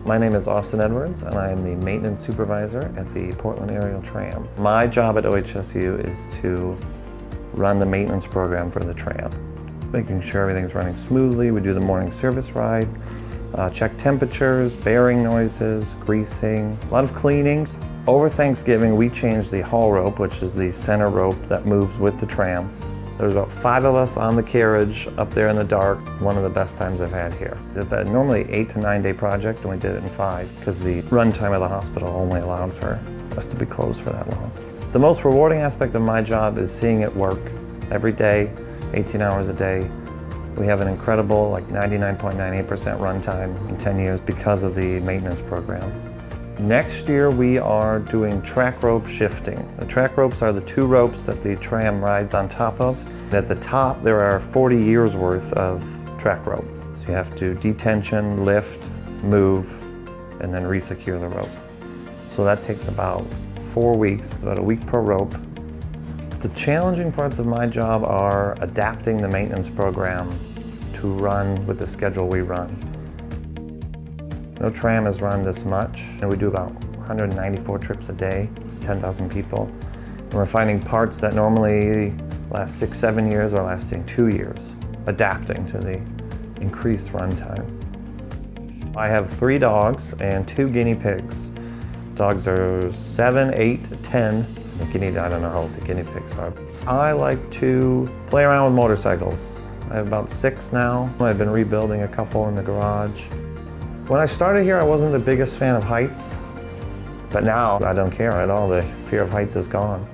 My name is Austen Edwards, and I am the maintenance supervisor at the Portland Aerial Tram. My job at OHSU is to run the maintenance program for the tram, making sure everything's running smoothly. We do the morning service ride, check temperatures, bearing noises, greasing, a lot of cleanings. Over Thanksgiving, we changed the haul rope, which is the center rope that moves with the tram. There's about 5 of us on the carriage up there in the dark. One of the best times I've had here. It's a normally 8 to 9 day project, and we did it in 5 because the run time of the hospital only allowed for us to be closed for that long. The most rewarding aspect of my job is seeing it work every day, 18 hours a day. We have an incredible, like 99.98% run time in 10 years because of the maintenance program. Next year we are doing track rope shifting. The track ropes are the 2 ropes that the tram rides on top of. At the top there are 40 years worth of track rope. So you have to detension, lift, move, and then re-secure the rope. So that takes about 4 weeks, about a week per rope. The challenging parts of my job are adapting the maintenance program to run with the schedule we run. No tram has run this much, and we do about 194 trips a day, 10,000 people. And we're finding parts that normally last 6-7 years are lasting 2 years, adapting to the increased run time. I have 3 dogs and 2 guinea pigs. Dogs are 7, 8, 10. The I don't know how old the guinea pigs are. I like to play around with motorcycles. I have about 6 now. I've been rebuilding a couple in the garage. When I started here, I wasn't the biggest fan of heights, but now I don't care at all. The fear of heights is gone.